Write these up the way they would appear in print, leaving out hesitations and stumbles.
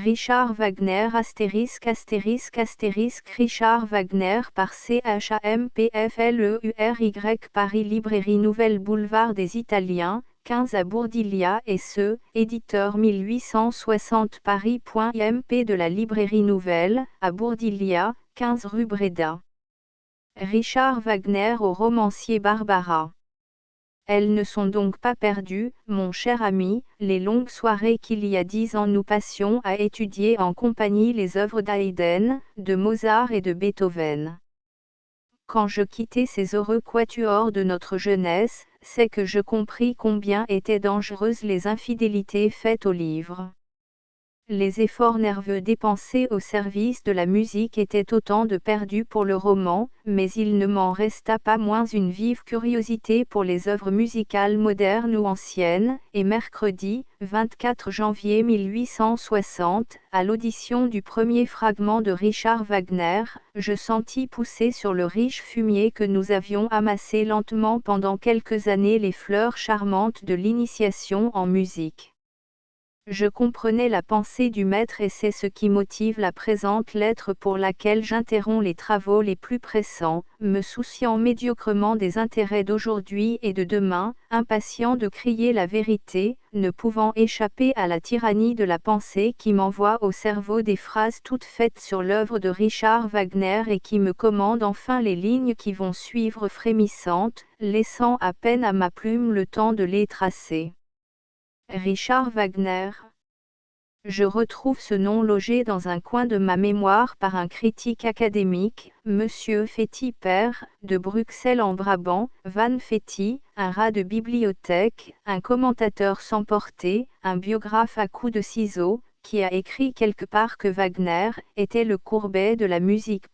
Richard Wagner ** Richard Wagner par CHAMPFLEURY Paris Librairie Nouvelle Boulevard des Italiens, 15 à Bourdilia et éditeur 1860 Paris.IMP de la Librairie Nouvelle, à Bourdilia, 15 rue Bréda. Richard Wagner au romancier Barbara. Elles ne sont donc pas perdues, mon cher ami, les longues soirées qu'il y a 10 ans nous passions à étudier en compagnie les œuvres d'Haydn, de Mozart et de Beethoven. Quand je quittai ces heureux quatuors de notre jeunesse, c'est que je compris combien étaient dangereuses les infidélités faites aux livres. Les efforts nerveux dépensés au service de la musique étaient autant de perdus pour le roman, mais il ne m'en resta pas moins une vive curiosité pour les œuvres musicales modernes ou anciennes, et mercredi, 24 janvier 1860, à l'audition du premier fragment de Richard Wagner, je sentis pousser sur le riche fumier que nous avions amassé lentement pendant quelques années les fleurs charmantes de l'initiation en musique. Je comprenais la pensée du maître et c'est ce qui motive la présente lettre pour laquelle j'interromps les travaux les plus pressants, me souciant médiocrement des intérêts d'aujourd'hui et de demain, impatient de crier la vérité, ne pouvant échapper à la tyrannie de la pensée qui m'envoie au cerveau des phrases toutes faites sur l'œuvre de Richard Wagner et qui me commande enfin les lignes qui vont suivre frémissantes, laissant à peine à ma plume le temps de les tracer. Richard Wagner. Je retrouve ce nom logé dans un coin de ma mémoire par un critique académique, Monsieur Féty père, de Bruxelles en Brabant, Van Féty, un rat de bibliothèque, un commentateur sans portée, un biographe à coups de ciseaux, qui a écrit quelque part que Wagner était le Courbet de la musique.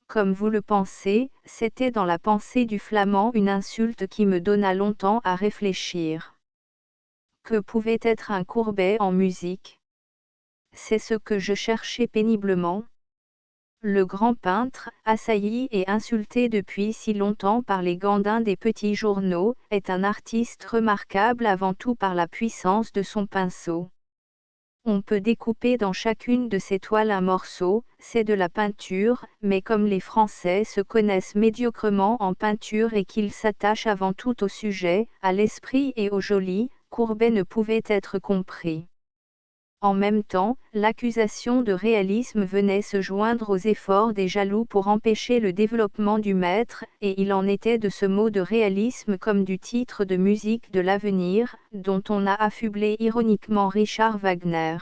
Comme vous le pensez, c'était dans la pensée du flamand une insulte qui me donna longtemps à réfléchir. Que pouvait être un Courbet en musique? C'est ce que je cherchais péniblement. Le grand peintre, assailli et insulté depuis si longtemps par les gandins des petits journaux, est un artiste remarquable avant tout par la puissance de son pinceau. On peut découper dans chacune de ses toiles un morceau, c'est de la peinture, mais comme les Français se connaissent médiocrement en peinture et qu'ils s'attachent avant tout au sujet, à l'esprit et au joli, Courbet ne pouvait être compris. En même temps, l'accusation de réalisme venait se joindre aux efforts des jaloux pour empêcher le développement du maître, et il en était de ce mot de réalisme comme du titre de musique de l'avenir, dont on a affublé ironiquement Richard Wagner.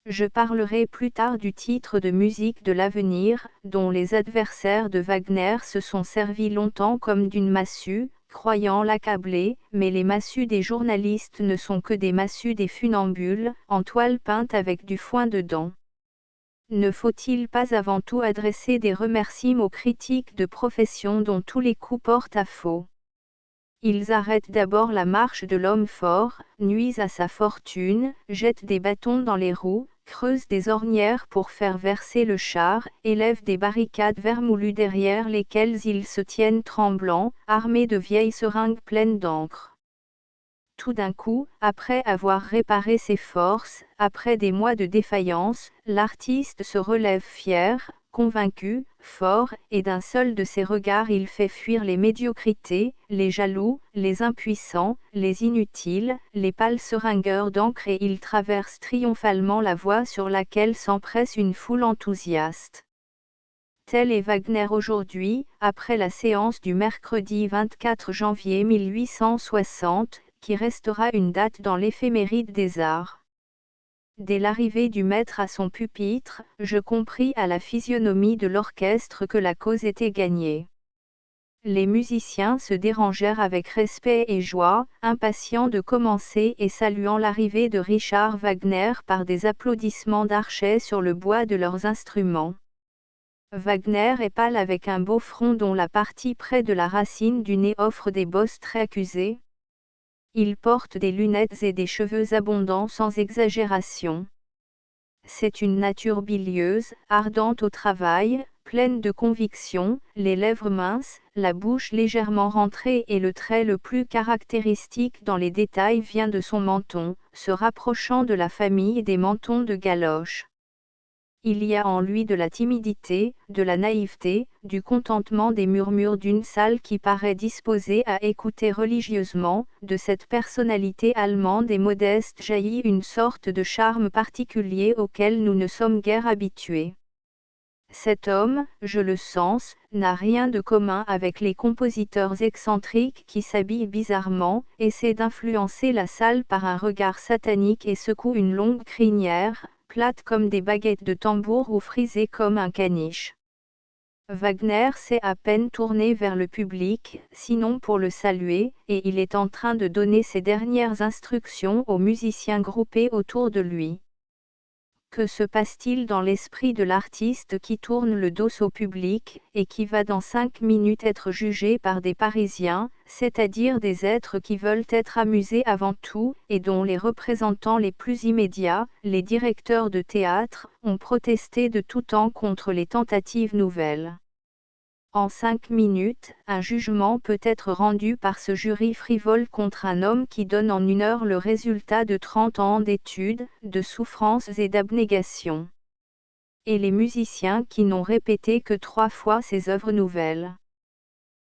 Je parlerai plus tard du titre de musique de l'avenir, dont les adversaires de Wagner se sont servis longtemps comme d'une massue, croyant l'accabler, mais les massues des journalistes ne sont que des massues des funambules, en toile peinte avec du foin dedans. Ne faut-il pas avant tout adresser des remerciements aux critiques de profession dont tous les coups portent à faux? Ils arrêtent d'abord la marche de l'homme fort, nuisent à sa fortune, jettent des bâtons dans les roues, creusent des ornières pour faire verser le char, élèvent des barricades vermoulues derrière lesquelles ils se tiennent tremblants, armés de vieilles seringues pleines d'encre. Tout d'un coup, après avoir réparé ses forces, après des mois de défaillance, l'artiste se relève fier, convaincu, fort, et d'un seul de ses regards il fait fuir les médiocrités, les jaloux, les impuissants, les inutiles, les pâles seringueurs d'encre et il traverse triomphalement la voie sur laquelle s'empresse une foule enthousiaste. Tel est Wagner aujourd'hui, après la séance du mercredi 24 janvier 1860, qui restera une date dans l'éphéméride des arts. Dès l'arrivée du maître à son pupitre, je compris à la physionomie de l'orchestre que la cause était gagnée. Les musiciens se dérangèrent avec respect et joie, impatients de commencer et saluant l'arrivée de Richard Wagner par des applaudissements d'archet sur le bois de leurs instruments. Wagner est pâle avec un beau front dont la partie près de la racine du nez offre des bosses très accusées. Il porte des lunettes et des cheveux abondants sans exagération. C'est une nature bilieuse, ardente au travail, pleine de conviction, les lèvres minces, la bouche légèrement rentrée et le trait le plus caractéristique dans les détails vient de son menton, se rapprochant de la famille des mentons de galoche. Il y a en lui de la timidité, de la naïveté, du contentement des murmures d'une salle qui paraît disposée à écouter religieusement, de cette personnalité allemande et modeste jaillit une sorte de charme particulier auquel nous ne sommes guère habitués. Cet homme, je le sens, n'a rien de commun avec les compositeurs excentriques qui s'habillent bizarrement, essaient d'influencer la salle par un regard satanique et secouent une longue crinière, plate comme des baguettes de tambour ou frisée comme un caniche. Wagner s'est à peine tourné vers le public, sinon pour le saluer, et il est en train de donner ses dernières instructions aux musiciens groupés autour de lui. Que se passe-t-il dans l'esprit de l'artiste qui tourne le dos au public, et qui va dans 5 minutes être jugé par des Parisiens, c'est-à-dire des êtres qui veulent être amusés avant tout, et dont les représentants les plus immédiats, les directeurs de théâtre, ont protesté de tout temps contre les tentatives nouvelles. En 5 minutes, un jugement peut être rendu par ce jury frivole contre un homme qui donne en 1 heure le résultat de 30 ans d'études, de souffrances et d'abnégation. Et les musiciens qui n'ont répété que 3 fois ces œuvres nouvelles.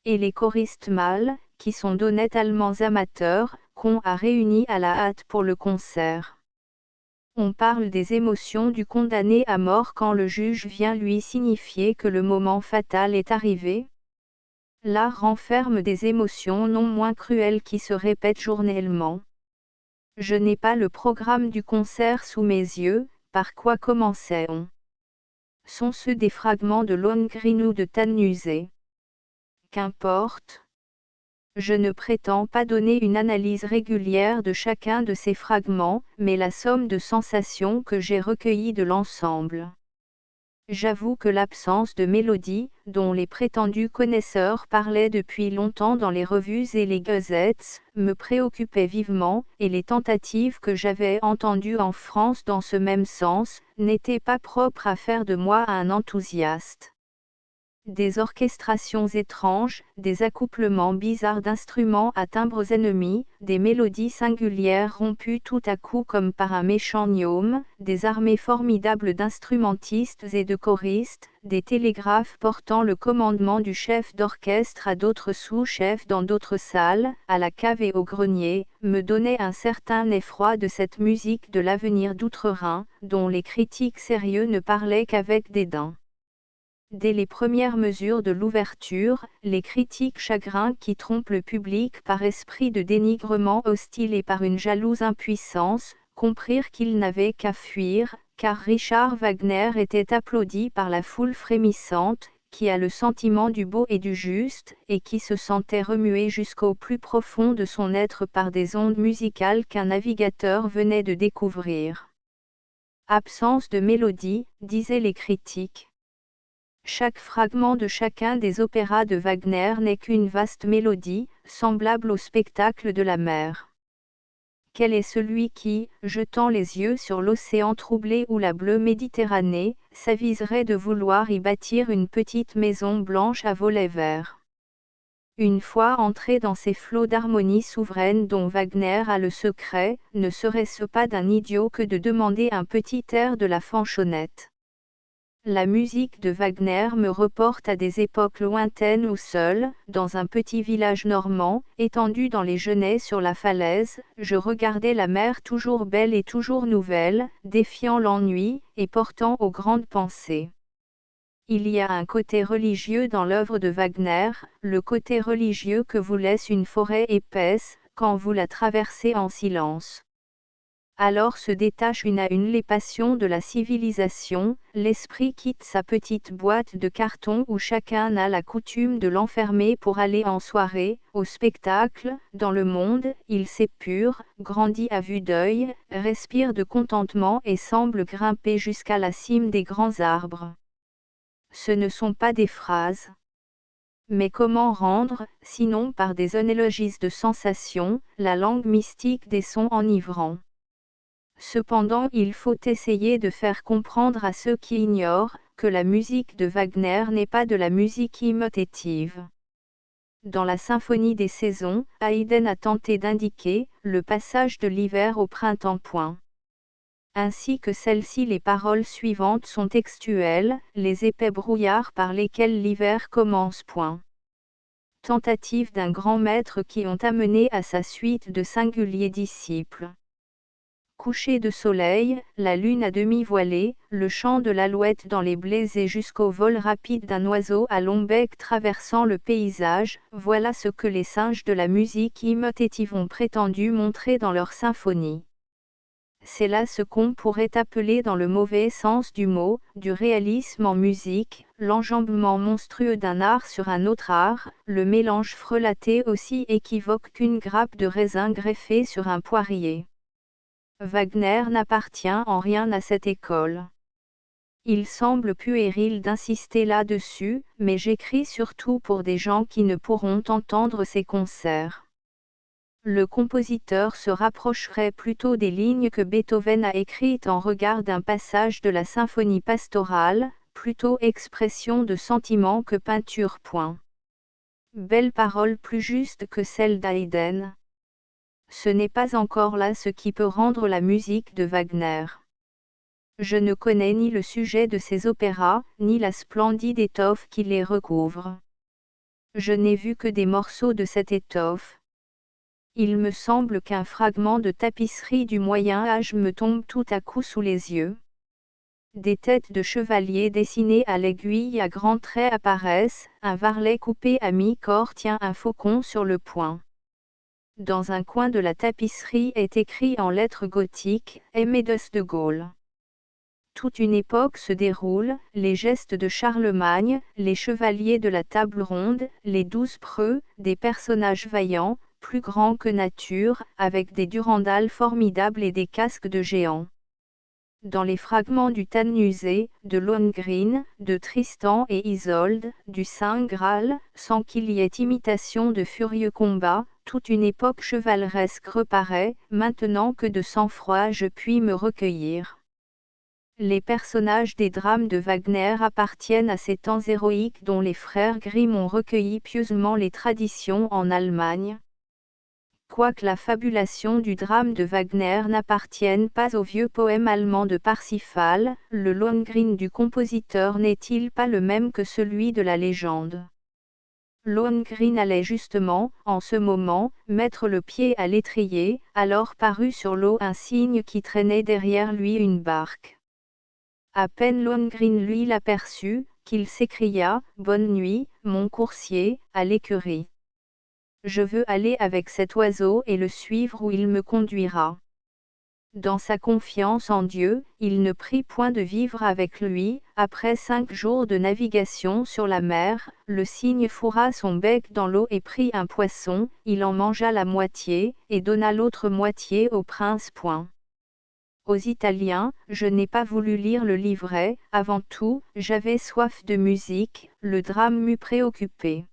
Et les choristes mâles, qui sont d'honnêtes Allemands amateurs, qu'on a réunis à la hâte pour le concert. On parle des émotions du condamné à mort quand le juge vient lui signifier que le moment fatal est arrivé. L'art renferme des émotions non moins cruelles qui se répètent journellement. Je n'ai pas le programme du concert sous mes yeux, par quoi commençait-on? Sont ceux des fragments de Lohengrin ou de Tannhäuser? Qu'importe. Je ne prétends pas donner une analyse régulière de chacun de ces fragments, mais la somme de sensations que j'ai recueillies de l'ensemble. J'avoue que l'absence de mélodie, dont les prétendus connaisseurs parlaient depuis longtemps dans les revues et les gazettes, me préoccupait vivement, et les tentatives que j'avais entendues en France dans ce même sens, n'étaient pas propres à faire de moi un enthousiaste. Des orchestrations étranges, des accouplements bizarres d'instruments à timbres ennemis, des mélodies singulières rompues tout à coup comme par un méchant gnome, des armées formidables d'instrumentistes et de choristes, des télégraphes portant le commandement du chef d'orchestre à d'autres sous-chefs dans d'autres salles, à la cave et au grenier, me donnaient un certain effroi de cette musique de l'avenir d'outre-Rhin, dont les critiques sérieux ne parlaient qu'avec dédain. Dès les premières mesures de l'ouverture, les critiques chagrins qui trompent le public par esprit de dénigrement hostile et par une jalouse impuissance, comprirent qu'ils n'avaient qu'à fuir, car Richard Wagner était applaudi par la foule frémissante, qui a le sentiment du beau et du juste, et qui se sentait remué jusqu'au plus profond de son être par des ondes musicales qu'un navigateur venait de découvrir. Absence de mélodie, disaient les critiques. Chaque fragment de chacun des opéras de Wagner n'est qu'une vaste mélodie, semblable au spectacle de la mer. Quel est celui qui, jetant les yeux sur l'océan troublé ou la bleue Méditerranée, s'aviserait de vouloir y bâtir une petite maison blanche à volets verts? Une fois entré dans ces flots d'harmonie souveraine dont Wagner a le secret, ne serait-ce pas d'un idiot que de demander un petit air de la Fanchonnette? La musique de Wagner me reporte à des époques lointaines où seul, dans un petit village normand, étendu dans les genêts sur la falaise, je regardais la mer toujours belle et toujours nouvelle, défiant l'ennui, et portant aux grandes pensées. Il y a un côté religieux dans l'œuvre de Wagner, le côté religieux que vous laisse une forêt épaisse, quand vous la traversez en silence. Alors se détachent une à une les passions de la civilisation, l'esprit quitte sa petite boîte de carton où chacun a la coutume de l'enfermer pour aller en soirée, au spectacle, dans le monde, il s'épure, grandit à vue d'œil, respire de contentement et semble grimper jusqu'à la cime des grands arbres. Ce ne sont pas des phrases. Mais comment rendre, sinon par des analogies de sensations, la langue mystique des sons enivrants? Cependant il faut essayer de faire comprendre à ceux qui ignorent, que la musique de Wagner n'est pas de la musique imitative. Dans la symphonie des saisons, Haydn a tenté d'indiquer le passage de l'hiver au printemps. Ainsi que celle-ci, les paroles suivantes sont textuelles, les épais brouillards par lesquels l'hiver commence. Tentative d'un grand maître qui ont amené à sa suite de singuliers disciples. Coucher de soleil, la lune à demi voilée, le chant de l'alouette dans les blés et jusqu'au vol rapide d'un oiseau à long bec traversant le paysage, voilà ce que les singes de la musique imitative ont prétendu montrer dans leur symphonie. C'est là ce qu'on pourrait appeler dans le mauvais sens du mot, du réalisme en musique, l'enjambement monstrueux d'un art sur un autre art, le mélange frelaté aussi équivoque qu'une grappe de raisin greffée sur un poirier. Wagner n'appartient en rien à cette école. Il semble puéril d'insister là-dessus, mais j'écris surtout pour des gens qui ne pourront entendre ses concerts. Le compositeur se rapprocherait plutôt des lignes que Beethoven a écrites en regard d'un passage de la symphonie pastorale, plutôt expression de sentiment que peinture. Belle parole plus juste que celle d'Haydn. Ce n'est pas encore là ce qui peut rendre la musique de Wagner. Je ne connais ni le sujet de ses opéras, ni la splendide étoffe qui les recouvre. Je n'ai vu que des morceaux de cette étoffe. Il me semble qu'un fragment de tapisserie du Moyen Âge me tombe tout à coup sous les yeux. Des têtes de chevaliers dessinées à l'aiguille à grands traits apparaissent, un varlet coupé à mi-corps tient un faucon sur le poing. Dans un coin de la tapisserie est écrit en lettres gothiques « Aimédès de Gaulle ». Toute une époque se déroule, les gestes de Charlemagne, les chevaliers de la table ronde, les 12 preux, des personnages vaillants, plus grands que nature, avec des durandales formidables et des casques de géants. Dans les fragments du Tannhäuser, de Lohengrin, de Tristan et Isolde, du Saint Graal, sans qu'il y ait imitation de furieux combats, toute une époque chevaleresque reparaît, maintenant que de sang-froid je puis me recueillir. Les personnages des drames de Wagner appartiennent à ces temps héroïques dont les frères Grimm ont recueilli pieusement les traditions en Allemagne. Quoique la fabulation du drame de Wagner n'appartienne pas au vieux poème allemand de Parsifal, le Lohengrin du compositeur n'est-il pas le même que celui de la légende? Lohengrin allait justement, en ce moment, mettre le pied à l'étrier, alors parut sur l'eau un cygne qui traînait derrière lui une barque. À peine Lohengrin lui l'aperçut, qu'il s'écria « Bonne nuit, mon coursier, à l'écurie. Je veux aller avec cet oiseau et le suivre où il me conduira. » Dans sa confiance en Dieu, il ne prit point de vivre avec lui. Après 5 jours de navigation sur la mer, le cygne fourra son bec dans l'eau et prit un poisson, il en mangea la moitié, et donna l'autre moitié au prince. Aux Italiens, je n'ai pas voulu lire le livret, avant tout, j'avais soif de musique, le drame m'eût préoccupé.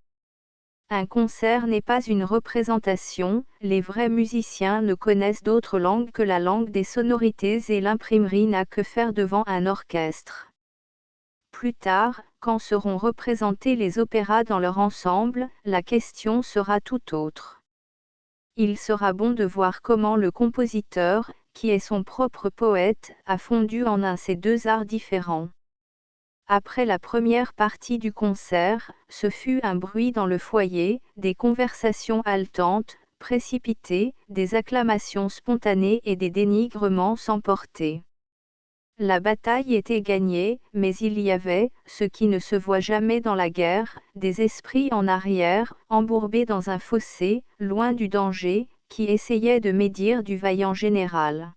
Un concert n'est pas une représentation, les vrais musiciens ne connaissent d'autre langue que la langue des sonorités et l'imprimerie n'a que faire devant un orchestre. Plus tard, quand seront représentés les opéras dans leur ensemble, la question sera tout autre. Il sera bon de voir comment le compositeur, qui est son propre poète, a fondu en un ces deux arts différents. Après la première partie du concert, ce fut un bruit dans le foyer, des conversations haletantes, précipitées, des acclamations spontanées et des dénigrements sans portée. La bataille était gagnée, mais il y avait, ce qui ne se voit jamais dans la guerre, des esprits en arrière, embourbés dans un fossé, loin du danger, qui essayaient de médire du vaillant général.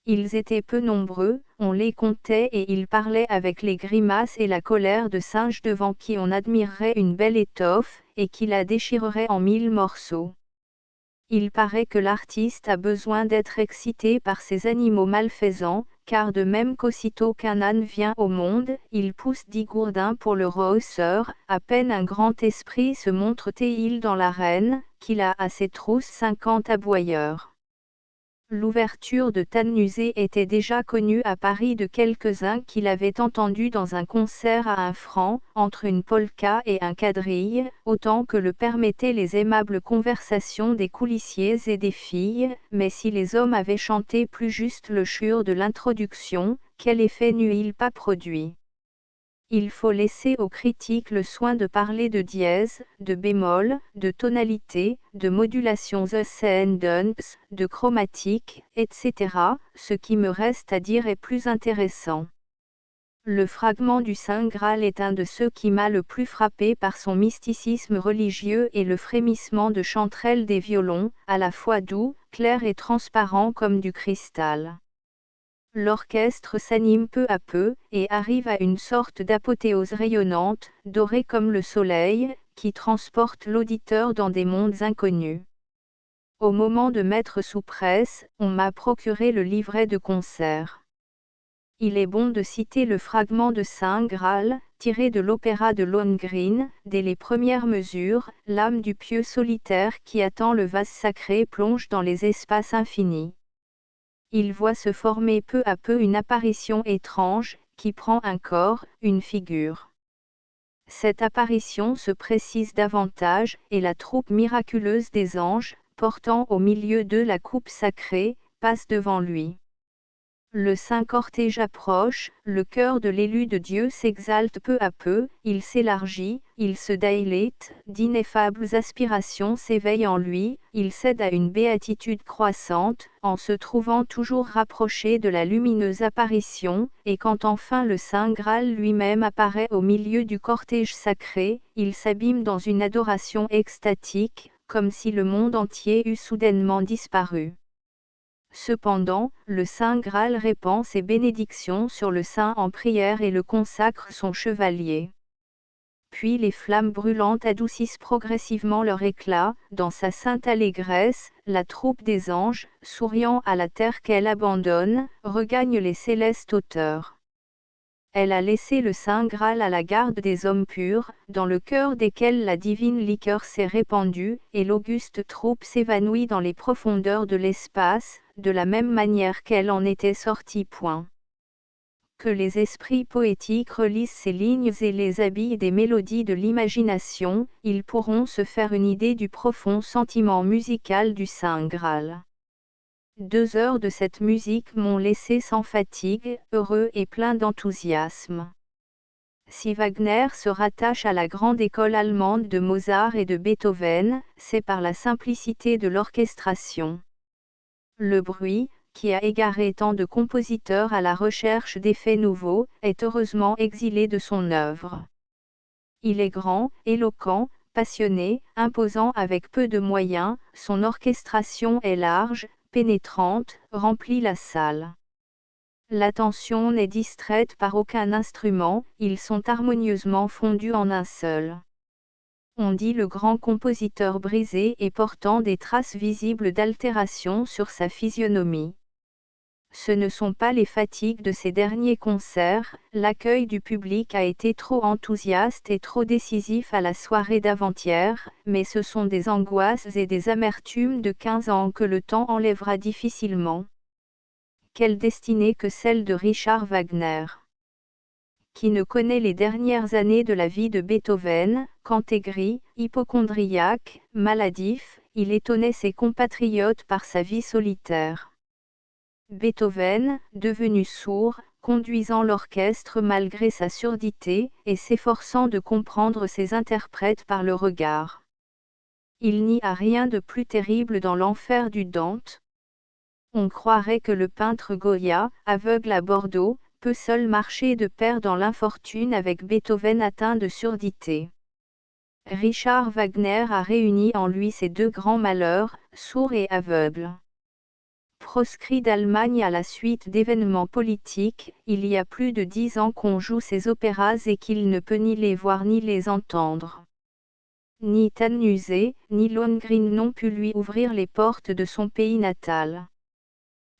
Ils étaient peu nombreux, on les comptait et ils parlaient avec les grimaces et la colère de singes devant qui on admirerait une belle étoffe, et qui la déchirerait en 1000 morceaux. Il paraît que l'artiste a besoin d'être excité par ces animaux malfaisants, car de même qu'aussitôt qu'un âne vient au monde, il pousse 10 gourdins pour le rehausseur, à peine un grand esprit se montre-t-il dans l'arène, qu'il a à ses trousses 50 aboyeurs. L'ouverture de Tannhäuser était déjà connue à Paris de quelques-uns qui l'avaient entendu dans un concert à 1 franc, entre une polka et un quadrille, autant que le permettaient les aimables conversations des coulissiers et des filles, mais si les hommes avaient chanté plus juste le chur de l'introduction, quel effet n'eût-il pas produit? Il faut laisser aux critiques le soin de parler de dièse, de bémol, de tonalité, de modulations ascendants, de chromatique, etc. Ce qui me reste à dire est plus intéressant. Le fragment du Saint Graal est un de ceux qui m'a le plus frappé par son mysticisme religieux et le frémissement de chanterelles des violons, à la fois doux, clair et transparent comme du cristal. L'orchestre s'anime peu à peu, et arrive à une sorte d'apothéose rayonnante, dorée comme le soleil, qui transporte l'auditeur dans des mondes inconnus. Au moment de mettre sous presse, on m'a procuré le livret de concert. Il est bon de citer le fragment de Saint Graal, tiré de l'opéra de Lohengrin, dès les premières mesures, l'âme du pieux solitaire qui attend le vase sacré plonge dans les espaces infinis. Il voit se former peu à peu une apparition étrange, qui prend un corps, une figure. Cette apparition se précise davantage, et la troupe miraculeuse des anges, portant au milieu d'eux la coupe sacrée, passe devant lui. Le saint cortège approche, le cœur de l'élu de Dieu s'exalte peu à peu, il s'élargit, il se dilate, d'ineffables aspirations s'éveillent en lui, il cède à une béatitude croissante, en se trouvant toujours rapproché de la lumineuse apparition, et quand enfin le Saint Graal lui-même apparaît au milieu du cortège sacré, il s'abîme dans une adoration extatique, comme si le monde entier eût soudainement disparu. Cependant, le Saint Graal répand ses bénédictions sur le saint en prière et le consacre son chevalier. Puis les flammes brûlantes adoucissent progressivement leur éclat, dans sa sainte allégresse, la troupe des anges, souriant à la terre qu'elle abandonne, regagne les célestes hauteurs. Elle a laissé le Saint Graal à la garde des hommes purs, dans le cœur desquels la divine liqueur s'est répandue, et l'auguste troupe s'évanouit dans les profondeurs de l'espace, de la même manière qu'elle en était sortie. Que les esprits poétiques relisent ces lignes et les habillent des mélodies de l'imagination, ils pourront se faire une idée du profond sentiment musical du Saint Graal. 2 heures de cette musique m'ont laissé sans fatigue, heureux et plein d'enthousiasme. Si Wagner se rattache à la grande école allemande de Mozart et de Beethoven, c'est par la simplicité de l'orchestration. Le bruit, qui a égaré tant de compositeurs à la recherche d'effets nouveaux, est heureusement exilé de son œuvre. Il est grand, éloquent, passionné, imposant avec peu de moyens, son orchestration est large, pénétrante, remplit la salle. L'attention n'est distraite par aucun instrument, ils sont harmonieusement fondus en un seul. On dit le grand compositeur brisé et portant des traces visibles d'altération sur sa physionomie. Ce ne sont pas les fatigues de ces derniers concerts, l'accueil du public a été trop enthousiaste et trop décisif à la soirée d'avant-hier, mais ce sont des angoisses et des amertumes de 15 ans que le temps enlèvera difficilement. Quelle destinée que celle de Richard Wagner! Qui ne connaît les dernières années de la vie de Beethoven, quand aigri, hypocondriaque, maladif, il étonnait ses compatriotes par sa vie solitaire. Beethoven, devenu sourd, conduisant l'orchestre malgré sa surdité, et s'efforçant de comprendre ses interprètes par le regard. Il n'y a rien de plus terrible dans l'enfer du Dante. On croirait que le peintre Goya, aveugle à Bordeaux, peut seul marcher de pair dans l'infortune avec Beethoven atteint de surdité. Richard Wagner a réuni en lui ces 2 grands malheurs, sourd et aveugle. Proscrit d'Allemagne à la suite d'événements politiques, il y a plus de 10 ans qu'on joue ses opéras et qu'il ne peut ni les voir ni les entendre. Ni Tannhäuser, ni Lohengrin n'ont pu lui ouvrir les portes de son pays natal.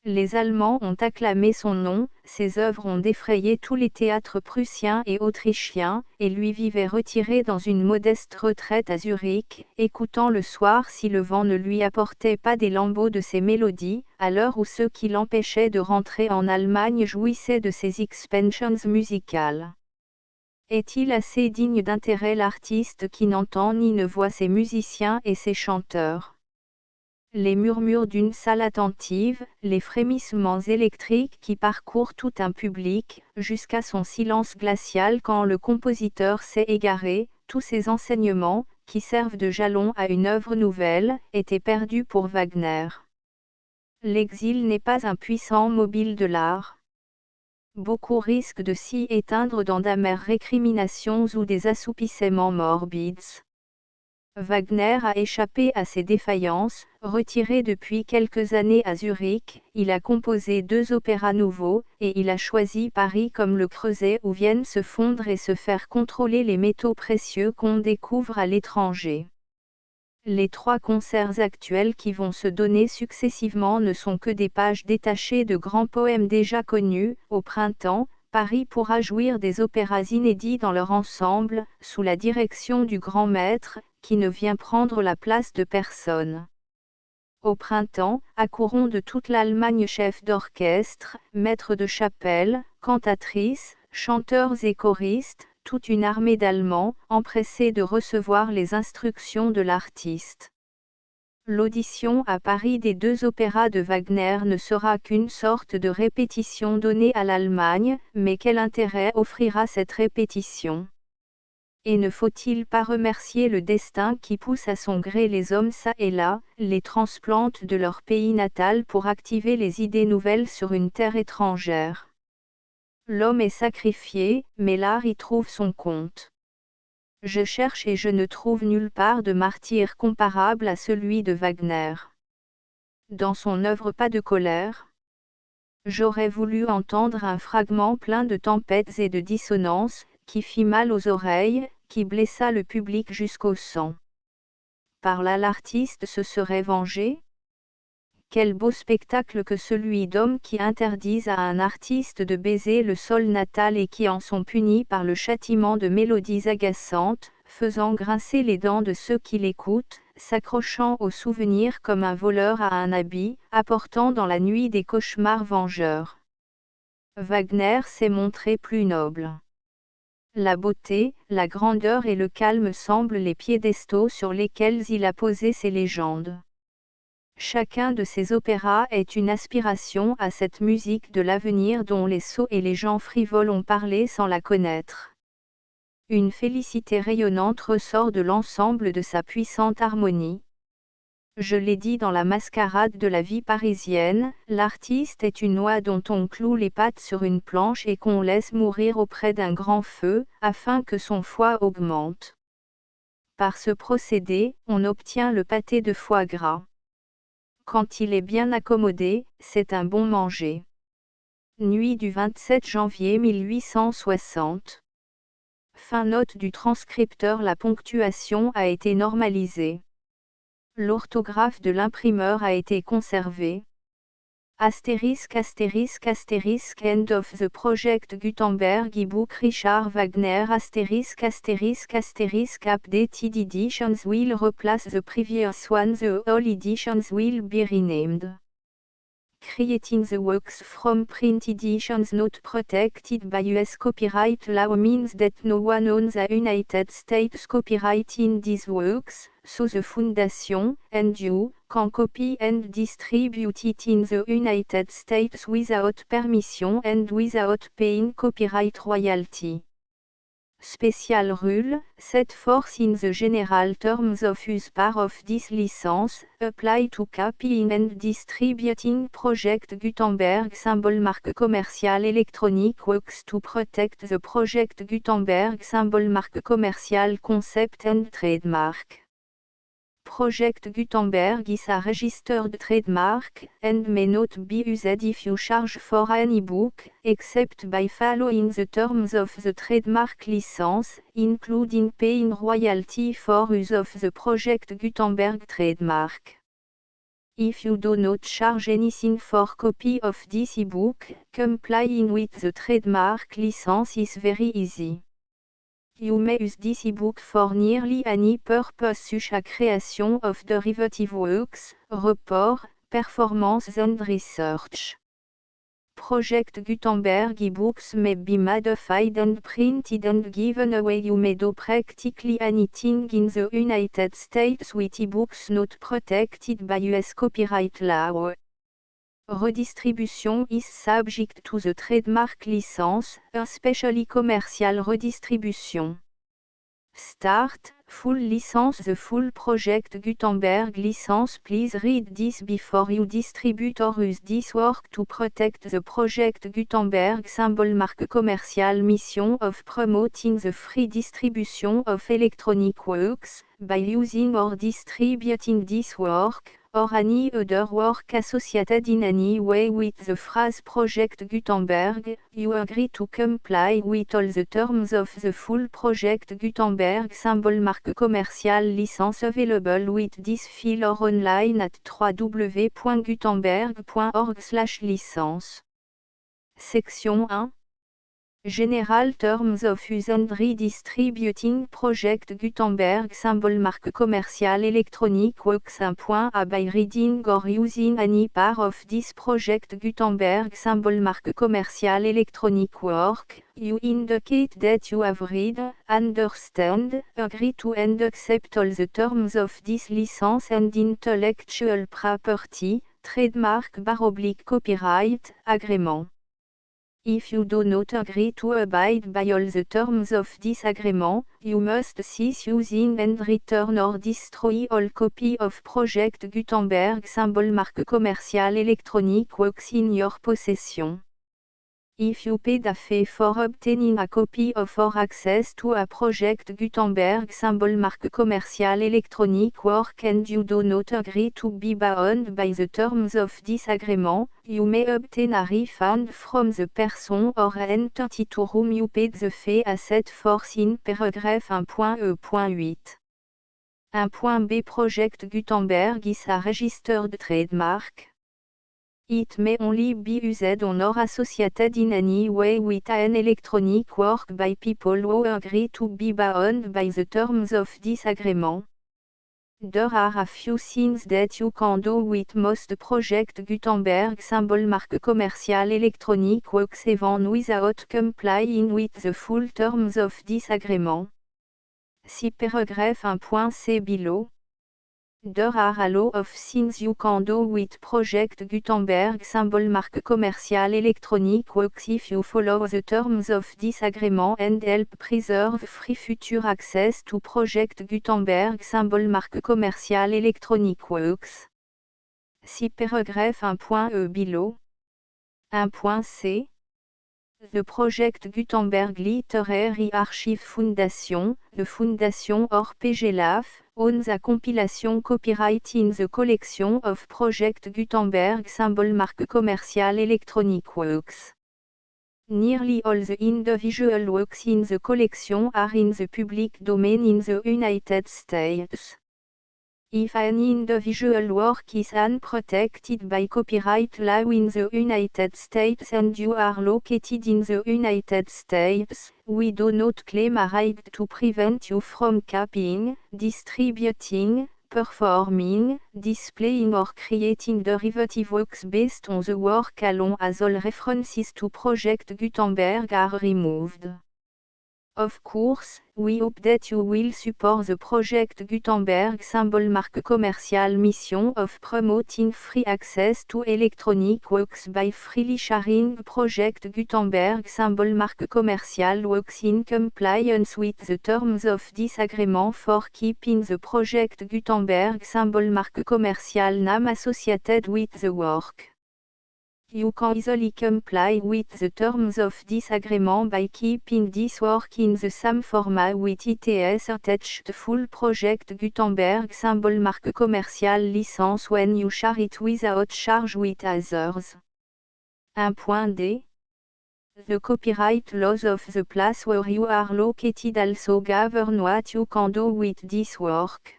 Les Allemands ont acclamé son nom, ses œuvres ont défrayé tous les théâtres prussiens et autrichiens, et lui vivait retiré dans une modeste retraite à Zurich, écoutant le soir si le vent ne lui apportait pas des lambeaux de ses mélodies, à l'heure où ceux qui l'empêchaient de rentrer en Allemagne jouissaient de ses expansions musicales. Est-il assez digne d'intérêt l'artiste qui n'entend ni ne voit ses musiciens et ses chanteurs? Les murmures d'une salle attentive, les frémissements électriques qui parcourent tout un public, jusqu'à son silence glacial quand le compositeur s'est égaré, tous ces enseignements, qui servent de jalon à une œuvre nouvelle, étaient perdus pour Wagner. L'exil n'est pas un puissant mobile de l'art. Beaucoup risquent de s'y éteindre dans d'amères récriminations ou des assoupissements morbides. Wagner a échappé à ces défaillances. Retiré depuis quelques années à Zurich, il a composé 2 opéras nouveaux, et il a choisi Paris comme le creuset où viennent se fondre et se faire contrôler les métaux précieux qu'on découvre à l'étranger. Les 3 concerts actuels qui vont se donner successivement ne sont que des pages détachées de grands poèmes déjà connus. Au printemps, Paris pourra jouir des opéras inédits dans leur ensemble, sous la direction du grand maître, qui ne vient prendre la place de personne. Au printemps, accourront de toute l'Allemagne chefs d'orchestre, maîtres de chapelle, cantatrices, chanteurs et choristes, toute une armée d'Allemands, empressés de recevoir les instructions de l'artiste. L'audition à Paris des 2 opéras de Wagner ne sera qu'une sorte de répétition donnée à l'Allemagne, mais quel intérêt offrira cette répétition? Et ne faut-il pas remercier le destin qui pousse à son gré les hommes çà et là, les transplante de leur pays natal pour activer les idées nouvelles sur une terre étrangère? L'homme est sacrifié, mais l'art y trouve son compte. Je cherche et je ne trouve nulle part de martyr comparable à celui de Wagner. Dans son œuvre Pas de colère, j'aurais voulu entendre un fragment plein de tempêtes et de dissonances, qui fit mal aux oreilles, qui blessa le public jusqu'au sang. Par là l'artiste se serait vengé? Quel beau spectacle que celui d'hommes qui interdisent à un artiste de baiser le sol natal et qui en sont punis par le châtiment de mélodies agaçantes, faisant grincer les dents de ceux qui l'écoutent, s'accrochant au souvenir comme un voleur à un habit, apportant dans la nuit des cauchemars vengeurs. Wagner s'est montré plus noble. La beauté, la grandeur et le calme semblent les piédestaux sur lesquels il a posé ses légendes. Chacun de ces opéras est une aspiration à cette musique de l'avenir dont les sots et les gens frivoles ont parlé sans la connaître. Une félicité rayonnante ressort de l'ensemble de sa puissante harmonie. Je l'ai dit dans la mascarade de la vie parisienne, l'artiste est une oie dont on cloue les pattes sur une planche et qu'on laisse mourir auprès d'un grand feu, afin que son foie augmente. Par ce procédé, on obtient le pâté de foie gras. Quand il est bien accommodé, c'est un bon manger. Nuit du 27 janvier 1860. Fin note du transcripteur. La ponctuation a été normalisée. L'orthographe de l'imprimeur a été conservée. Astérisque astérisque astérisque End of the Project Gutenberg e-book Richard Wagner astérisque astérisque astérisque Updated editions will replace the previous one. The all editions will be renamed. Creating the works from print editions not protected by US copyright law means that no one owns the United States copyright in these works, so the foundation, and you, can copy and distribute it in the United States without permission and without paying copyright royalty. Special rule, set forth in the general terms of use part of this license, apply to copying and distributing Project Gutenberg symbol marque commercial electronic works to protect the Project Gutenberg symbol marque commercial concept and trademark. Project Gutenberg is a registered trademark, and may not be used if you charge for an e-book, except by following the terms of the trademark license, including paying royalty for use of the Project Gutenberg trademark. If you do not charge anything for copy of this ebook, complying with the trademark license is very easy. You may use this ebook for nearly any purpose such as creation of derivative works, report, performance and research. Project Gutenberg ebooks may be modified and printed and given away. You may do practically anything in the United States with ebooks not protected by US copyright law. Redistribution is subject to the trademark license, especially commercial redistribution. Start, full license. The full Project Gutenberg license. Please read this before you distribute or use this work to protect the Project Gutenberg symbol mark commercial mission of promoting the free distribution of electronic works, by using or distributing this work, or any other work associated in any way with the phrase Project Gutenberg. You agree to comply with all the terms of the full Project Gutenberg symbol mark commercial license available with this file or online at www.gutenberg.org/licence. Section 1. General Terms of Use and Redistributing Project Gutenberg symbol mark commercial electronic works. 1.a By reading or using any part of this Project Gutenberg symbol mark commercial electronic work, you indicate that you have read, understand, agree to and accept all the terms of this license and intellectual property, trademark/copyright, agreement. If you do not agree to abide by all the terms of this agreement, you must cease using and return or destroy all copy of Project Gutenberg symbol mark commercial electronic works in your possession. If you paid a fee for obtaining a copy of or access to a Project Gutenberg symbol mark commercial electronic work and you do not agree to be bound by the terms of this agreement, you may obtain a refund from the person or entity to whom you paid the fee as set forth in paragraph 1.e.8. 1.b Project Gutenberg is a registered trademark. It may only be used on or associated in any way with an electronic work by people who agree to be bound by the terms of this agreement. There are a few things that you can do with most Project Gutenberg symbol mark commercial electronic works even without complying with the full terms of this agreement. See paragraph 1.c below. There are a lot of things you can do with Project Gutenberg symbol mark commercial electronic works if you follow the terms of this agreement and help preserve free future access to Project Gutenberg symbol mark commercial electronic works. See paragraph 1.e below. 1.c. The Project Gutenberg Literary Archive Foundation, the Foundation or PGLAF, owns a compilation copyright in the collection of Project Gutenberg symbol mark commercial electronic works. Nearly all the individual works in the collection are in the public domain in the United States. If an individual work is unprotected by copyright law in the United States and you are located in the United States, we do not claim a right to prevent you from copying, distributing, performing, displaying or creating derivative works based on the work alone as all references to Project Gutenberg are removed. Of course, we hope that you will support the Project Gutenberg symbol mark commercial mission of promoting free access to electronic works by freely sharing Project Gutenberg symbol mark commercial works in compliance with the terms of this agreement for keeping the Project Gutenberg symbol mark commercial name associated with the work. You can easily comply with the terms of this agreement by keeping this work in the same format with its attached full Project Gutenberg symbol mark commercial license when you share it without charge with others. 1.d. The copyright laws of the place where you are located also govern what you can do with this work.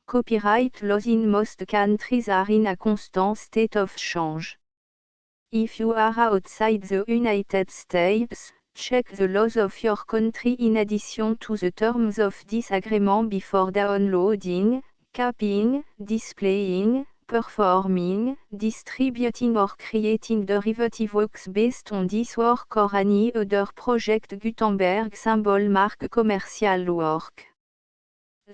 Copyright laws in most countries are in a constant state of change. If you are outside the United States, check the laws of your country in addition to the terms of this agreement before downloading, copying, displaying, performing, distributing or creating derivative works based on this work or any other project Gutenberg symbol mark commercial work.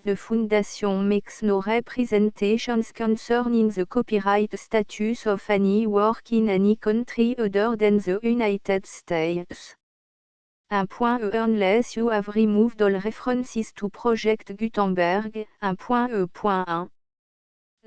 The Foundation makes no representations concerning the copyright status of any work in any country other than the United States. Unless you have removed all references to Project Gutenberg. 1.e.1.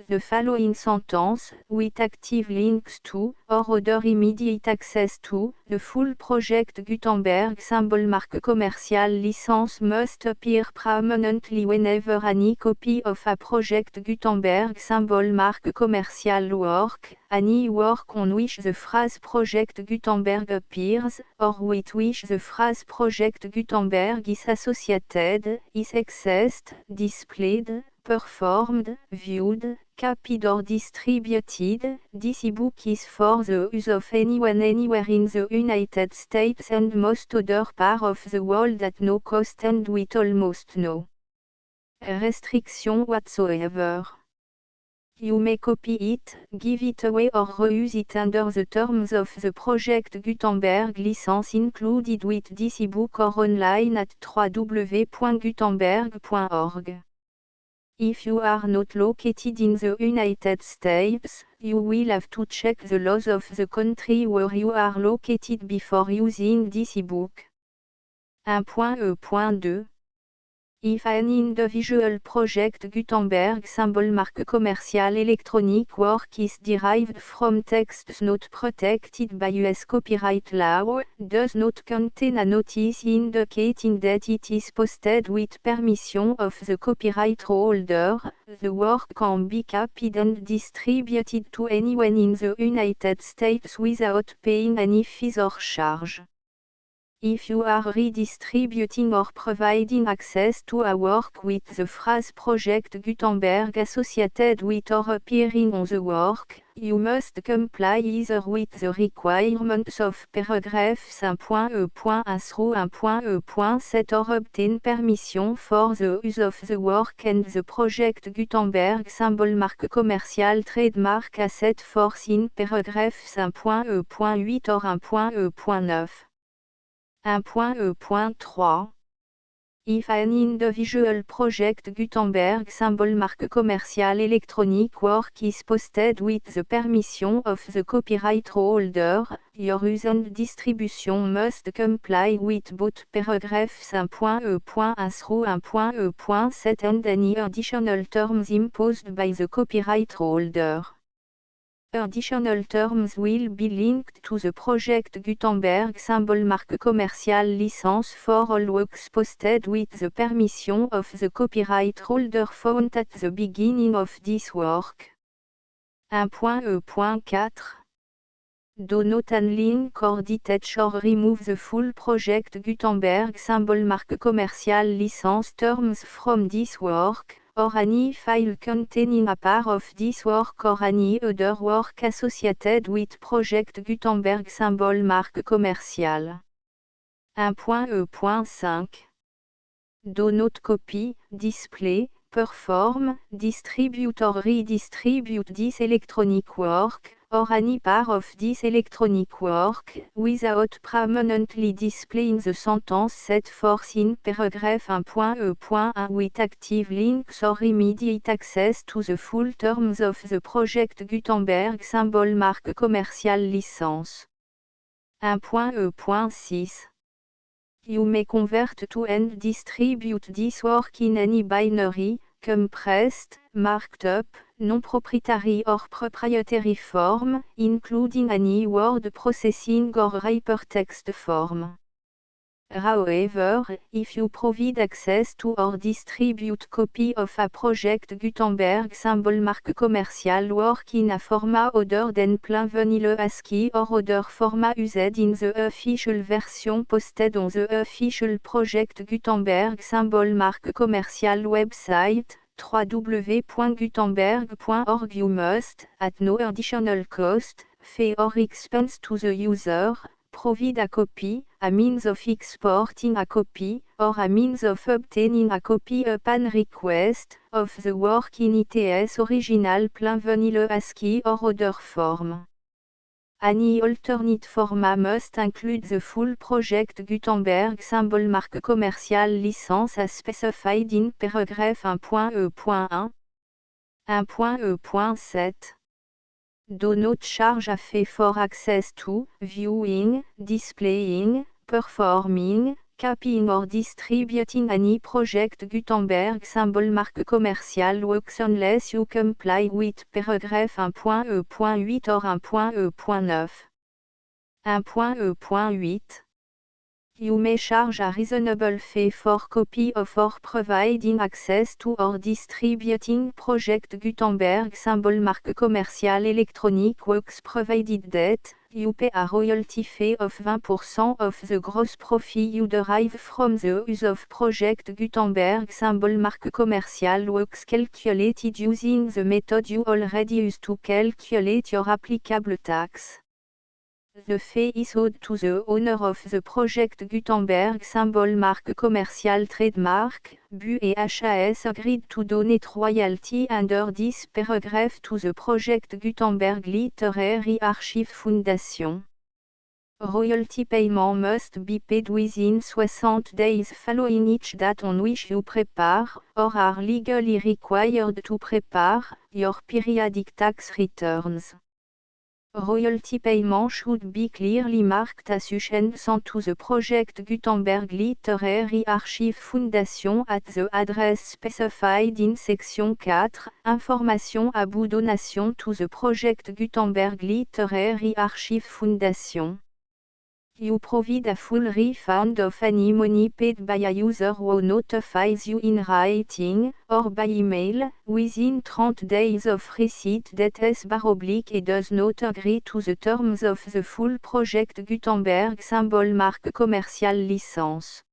The following sentence, with active links to, or other immediate access to, the full Project Gutenberg symbol mark commercial license must appear prominently whenever any copy of a Project Gutenberg symbol mark commercial work, any work on which the phrase Project Gutenberg appears, or with which the phrase Project Gutenberg is associated, is accessed, displayed, performed, viewed, copied or distributed. This ebook is for the use of anyone anywhere in the United States and most other parts of the world at no cost and with almost no restriction whatsoever. You may copy it, give it away or reuse it under the terms of the Project Gutenberg license included with this ebook or online at www.gutenberg.org. If you are not located in the United States, you will have to check the laws of the country where you are located before using this ebook. 1.e.2. If an individual Project Gutenberg symbol mark commercial electronic work is derived from texts not protected by US copyright law, does not contain a notice indicating that it is posted with permission of the copyright holder, the work can be copied and distributed to anyone in the United States without paying any fees or charge. If you are redistributing or providing access to a work with the phrase Project Gutenberg associated with or appearing on the work, you must comply either with the requirements of paragraphs 1.e.1 through 1.e.7 or obtain permission for the use of the work and the Project Gutenberg symbol mark commercial trademark as set forth in paragraphs 1.e.8 or 1.e.9. 1.e.3. If an individual Project Gutenberg symbol mark commercial electronic work is posted with the permission of the copyright holder, your use and distribution must comply with both paragraphs 1.e.1 through 1.e.7 and any additional terms imposed by the copyright holder. Additional terms will be linked to the Project Gutenberg symbol mark commercial license for all works posted with the permission of the copyright holder found at the beginning of this work. 1.e.4. Do not unlink or detach or remove the full Project Gutenberg symbol mark commercial license terms from this work, or any file containing a part of this work or any other work associated with Project Gutenberg symbol mark commercial. 1.e.5. Do not copy, display, perform, distribute or redistribute this electronic work, or any part of this electronic work, without permanently displaying the sentence set forth in paragraph 1.e.1 with active links or immediate access to the full terms of the Project Gutenberg symbol mark commercial license. 1.e.6. You may convert to and distribute this work in any binary, compressed, marked up, non-proprietary or proprietary form, including any word processing or hypertext form. However, if you provide access to or distribute copy of a Project Gutenberg symbol mark commercial work in a format other than plain vanilla ASCII or other format used in the official version posted on the official Project Gutenberg symbol mark commercial website, www.gutenberg.org. You must, at no additional cost, fee or expense to the user, provide a copy, a means of exporting a copy, or a means of obtaining a copy upon request, of the work in its original plain vanilla ASCII or other form. Any alternate format must include the full Project Gutenberg symbol marque commerciale licence as specified in paragraph 1.e.1. 1.e.7. Do not charge a fee for access to, viewing, displaying, performing, copying or distributing any Project Gutenberg symbol marque commerciale works unless you comply with paragraph 1.e.8 or 1.e.9. 1.e.8. You may charge a reasonable fee for copy of or providing access to or distributing Project Gutenberg symbol marque commerciale electronic works provided that you pay a royalty fee of 20% of the gross profit you derive from the use of Project Gutenberg symbol marque commerciale works calculated using the method you already use to calculate your applicable tax. The fee is owed to the owner of the Project Gutenberg symbol marque commerciale trademark, BU et HAS agreed to donate royalty under this paragraph to the Project Gutenberg Literary Archive Foundation. Royalty payment must be paid within 60 days following each date on which you prepare, or are legally required to prepare, your periodic tax returns. Royalty payment should be clearly marked as sent to the Project Gutenberg Literary Archive Foundation at the address specified in Section 4, Information à bout donation to the Project Gutenberg Literary Archive Foundation. You provide a full refund of any money paid by a user who notifies you in writing, or by email, within 30 days of receipt that // does not agree to the terms of the full Project Gutenberg symbol marque commerciale licence.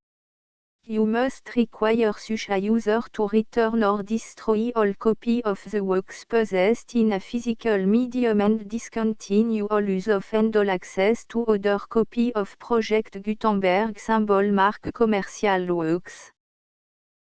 You must require such a user to return or destroy all copy of the works possessed in a physical medium and discontinue all use of and all access to other copy of Project Gutenberg symbol marque commerciale works.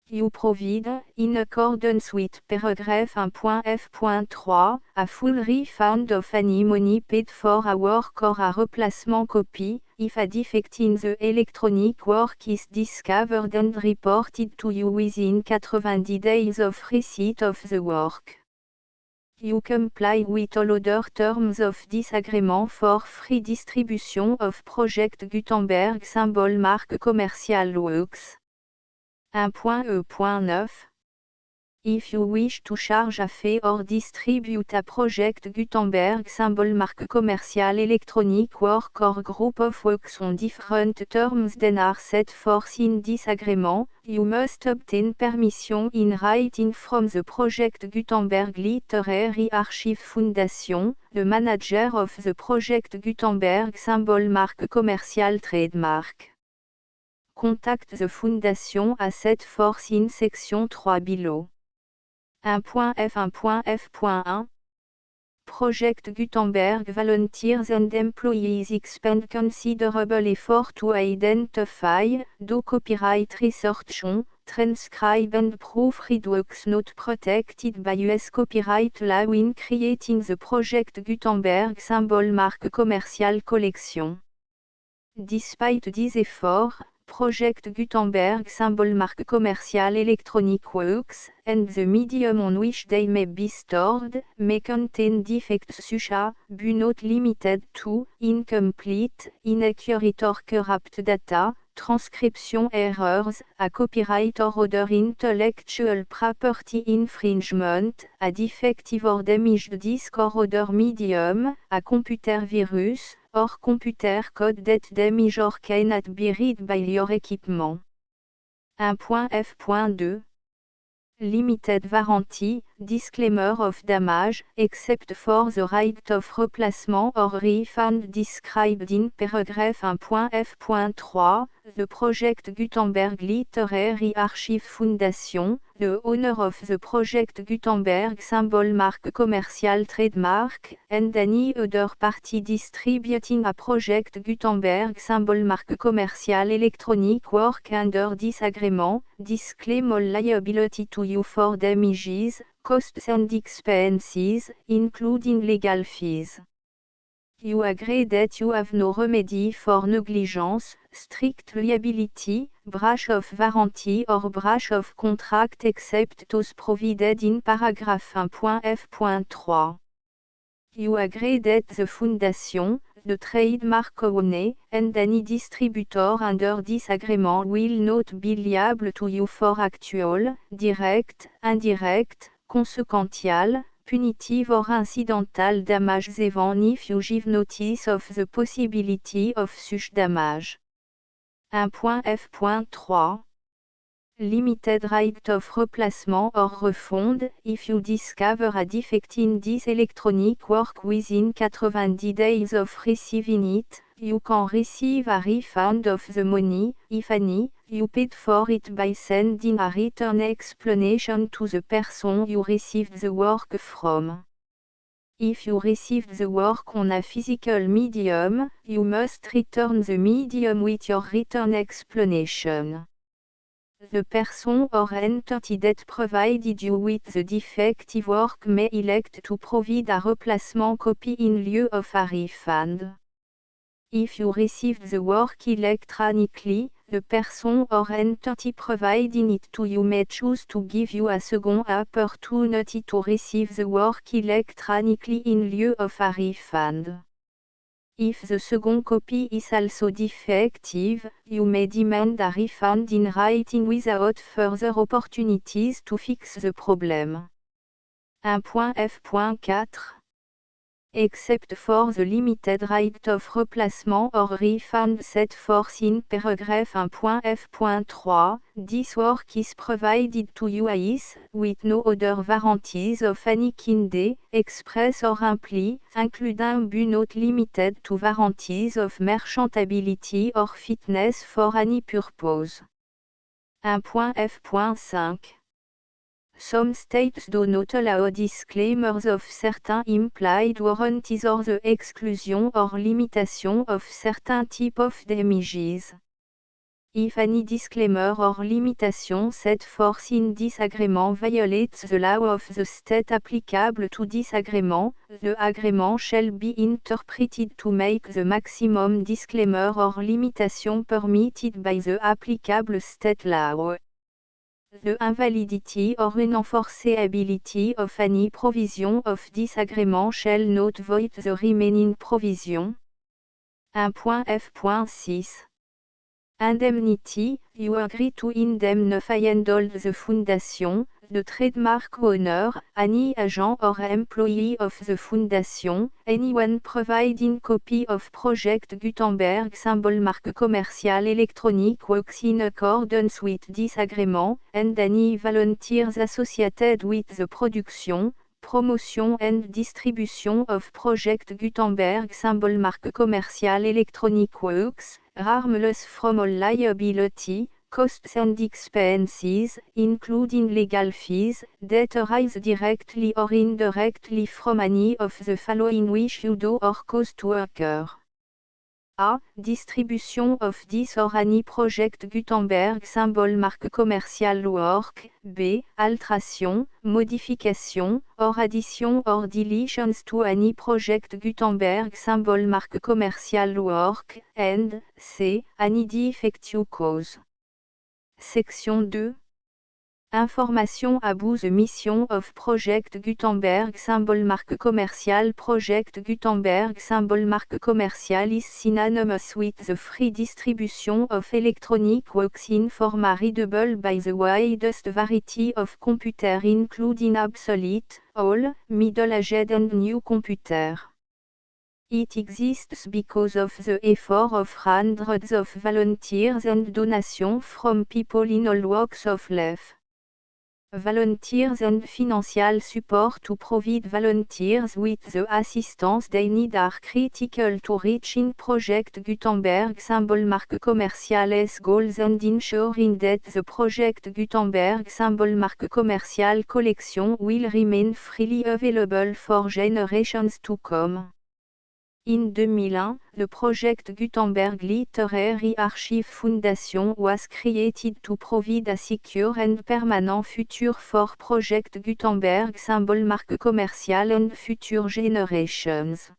You provide, in accordance with paragraph 1.f.3, a full refund of any money paid for a work or a replacement copy, if a defect in the electronic work is discovered and reported to you within 90 days of receipt of the work. You comply with all other terms of this agreement for free distribution of Project Gutenberg symbol marque commerciale works. 1.e.9. If you wish to charge a fee or distribute a Project Gutenberg symbol marque commerciale electronic work or group of works on different terms than are set forth in this agreement, you must obtain permission in writing from the Project Gutenberg Literary Archive Foundation, the manager of the Project Gutenberg symbol marque commerciale trademark. Contact the Foundation as set forth in Section 3 below. 1.f.1.f.1 Project Gutenberg volunteers and employees expend considerable effort to identify, do copyright research on, transcribe and proofread works not protected by US copyright law in creating the Project Gutenberg symbol marque commerciale collection. Despite these efforts, Project Gutenberg symbol marque commerciale electronic works, and the medium on which they may be stored, may contain defects such as, but not limited to, incomplete, inaccurate or corrupt data, transcription errors, a copyright or other intellectual property infringement, a defective or damaged disk or other medium, a computer virus, or computer code that damage or cannot be read by your equipment. 1.f.2 Limited warranty, disclaimer of damage, except for the right of replacement or refund described in paragraph 1.f.3, the project Gutenberg Literary Archive Foundation, the owner of the project Gutenberg symbol mark commercial trademark, and any other party distributing a project Gutenberg symbol mark commercial electronic work under this agreement, disclaim all liability to you for damages, costs and expenses, including legal fees. You agree that you have no remedy for negligence, strict liability, breach of warranty or breach of contract except those provided in paragraph 1.f.3. You agree that the Foundation, the trademark owner, and any distributor under this agreement will not be liable to you for actual, direct, indirect, consequential, punitive or incidental damages even if you give notice of the possibility of such damage. 1.f.3 Limited right of replacement or refund, if you discover a defect in this electronic work within 90 days of receiving it, you can receive a refund of the money, if any, you paid for it by sending a written explanation to the person you received the work from. If you received the work on a physical medium, you must return the medium with your written explanation. The person or entity that provided you with the defective work may elect to provide a replacement copy in lieu of a refund. If you received the work electronically, the person or entity providing it to you may choose to give you a second opportunity to receive the work electronically in lieu of a refund. If the second copy is also defective, you may demand a refund in writing without further opportunities to fix the problem. 1.f.4 Except for the limited right of replacement or refund set forth in paragraph 1.f.3, this work is provided to you as, with no other warranties of any kind, express or implied, including but not limited to warranties of merchantability or fitness for any purpose. 1.f.5 Some states do not allow disclaimers of certain implied warranties or the exclusion or limitation of certain type of damages. If any disclaimer or limitation set forth in this agreement violates the law of the state applicable to this agreement, the agreement shall be interpreted to make the maximum disclaimer or limitation permitted by the applicable state law. The invalidity or unenforceability of any provision of this agreement shall not void the remaining provision. 1.f.6 Indemnity, you agree to indemnify and hold the Foundation, the trademark owner, any agent or employee of the Foundation, anyone providing copy of Project Gutenberg symbol mark commercial electronic works in accordance with this agreement, and any volunteers associated with the production, promotion and distribution of Project Gutenberg symbol mark commercial electronic works, harmless from all liability, costs and expenses, including legal fees, that arise directly or indirectly from any of the following which you do or cause to occur. A. Distribution of this or any Project Gutenberg symbol mark commercial work. B. Alteration, modification, or addition or deletions to any Project Gutenberg symbol mark commercial work. And C. Any defect you cause. Section 2. Information about the mission of Project Gutenberg symbol mark commercial. Project Gutenberg symbol mark commercial is synonymous with the free distribution of electronic works in format readable by the widest variety of computers including obsolete, old, middle-aged and new computers. It exists because of the effort of hundreds of volunteers and donations from people in all walks of life. Volunteers and financial support to provide volunteers with the assistance they need are critical to reaching Project Gutenberg symbol marque commercial S goals and ensuring that the Project Gutenberg symbol marque commercial collection will remain freely available for generations to come. In 2001, the Project Gutenberg Literary Archive Foundation was created to provide a secure and permanent future for Project Gutenberg symbol marque commercial and future generations.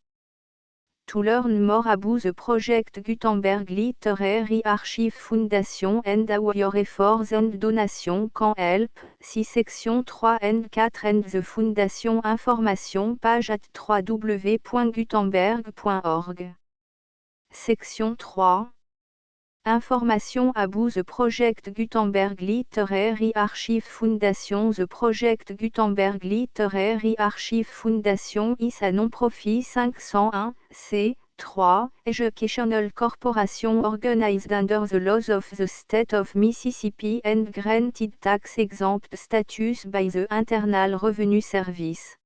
To learn more about the Project Gutenberg Literary Archive Foundation and how your efforts and donations can help, see section 3 and 4 and the Foundation information page at www.gutenberg.org. Section 3. Information about the Project Gutenberg Literary Archive Foundation. The Project Gutenberg Literary Archive Foundation is a non-profit 501(c)(3) educational corporation organized under the laws of the state of Mississippi and granted tax-exempt status by the Internal Revenue Service.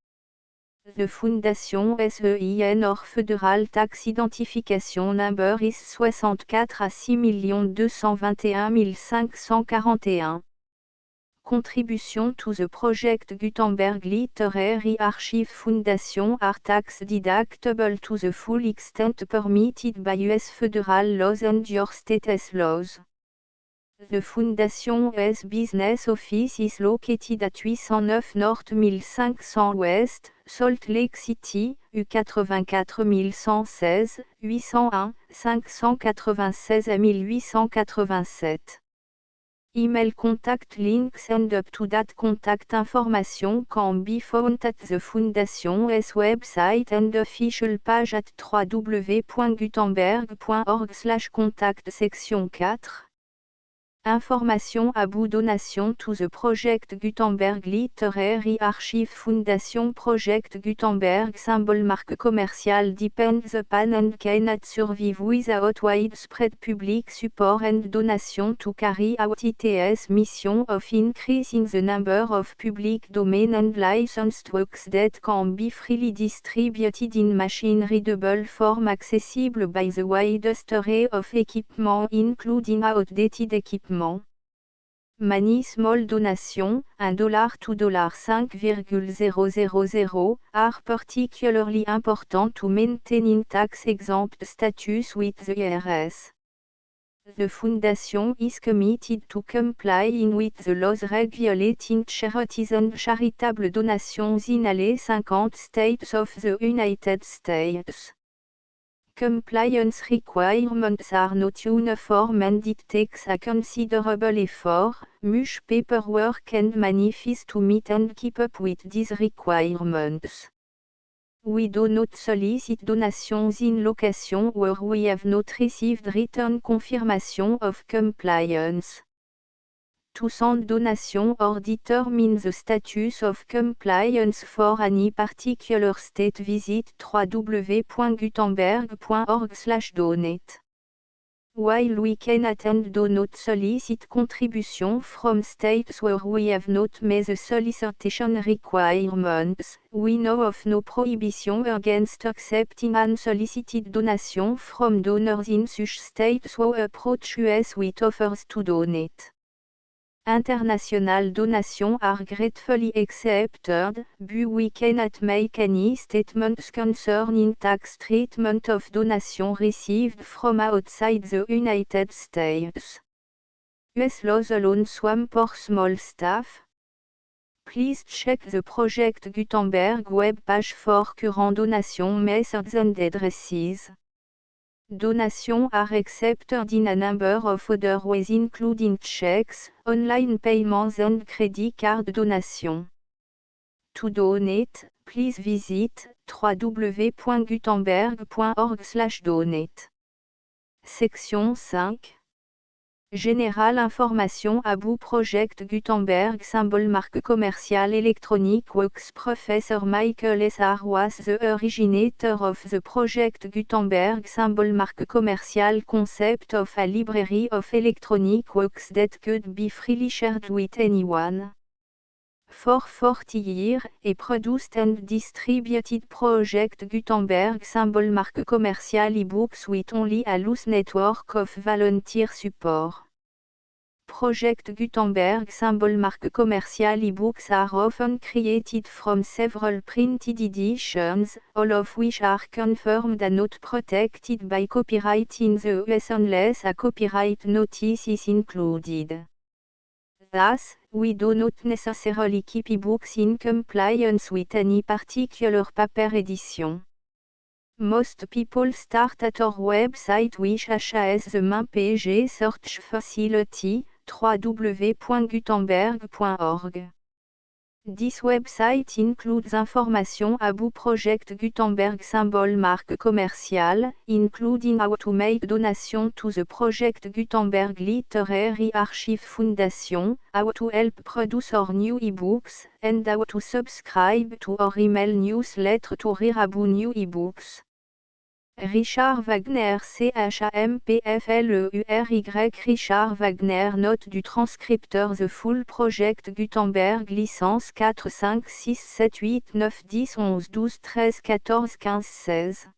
The Fondation SEIN or Federal Tax Identification Number is 64 à 6 221 541. Contribution to the Project Gutenberg Literary Archive Foundation are tax deductible to the full extent permitted by US federal laws and your state's laws. The Foundation's business office is located at 809 North 1500 West, Salt Lake City, U84 116, 801, 596 à 1887. Email contact links and up-to-date contact information can be found at the Foundation's website and official page at www.gutenberg.org/contact section 4. Information about donation to the Project Gutenberg Literary Archive Foundation. Project Gutenberg symbol marque commercial depends upon and cannot survive without widespread public support and donation to carry out its mission of increasing the number of public domain and licensed works that can be freely distributed in machine-readable form accessible by the widest array of equipment including outdated equipment. Many small donations, $1 to $5,000, are particularly important to maintaining tax-exempt status with the IRS. The Foundation is committed to complying with the laws regulating charities and charitable donations in all 50 states of the United States. Compliance requirements are not uniform and it takes a considerable effort, much paperwork and money fees to meet and keep up with these requirements. We do not solicit donations in locations where we have not received written confirmation of compliance. To send donation or determine the status of compliance for any particular state, visit www.gutenberg.org/donate. While we cannot and do not solicit contributions from states where we have not met the solicitation requirements, we know of no prohibition against accepting unsolicited donations from donors in such states who approach us with offers to donate. International donations are gratefully accepted, but we cannot make any statements concerning tax treatment of donations received from outside the United States. US laws alone swam for small staff. Please check the Project Gutenberg web page for current donation methods and addresses. Donations are accepted in a number of other ways including checks, online payments and credit card donations. To donate, please visit www.gutenberg.org/donate. Section 5. Général information about Project Gutenberg symbol marque commercial electronic works. Professor Michael S.R. was the originator of the Project Gutenberg symbol marque commercial concept of a library of electronic works that could be freely shared with anyone. for 40 years, et produced and distributed Project Gutenberg symbol marque commercial ebooks with only a loose network of volunteer support. Project Gutenberg symbol marque commercial ebooks are often created from several printed editions, all of which are confirmed and not protected by copyright in the US unless a copyright notice is included. Thus, we do not necessarily keep ebooks in compliance with any particular paper edition. Most people start at our website which has the main page search facility, www.gutenberg.org. This website includes information about Project Gutenberg symbol marque commercial, including how to make donation to the Project Gutenberg Literary Archive Foundation, how to help produce our new ebooks, and how to subscribe to our email newsletter to hear about new ebooks. Richard Wagner CHAMPFLEURY Richard Wagner note du transcripteur The Full Project Gutenberg licence 4 5 6 7 8 9 10 11 12 13 14 15 16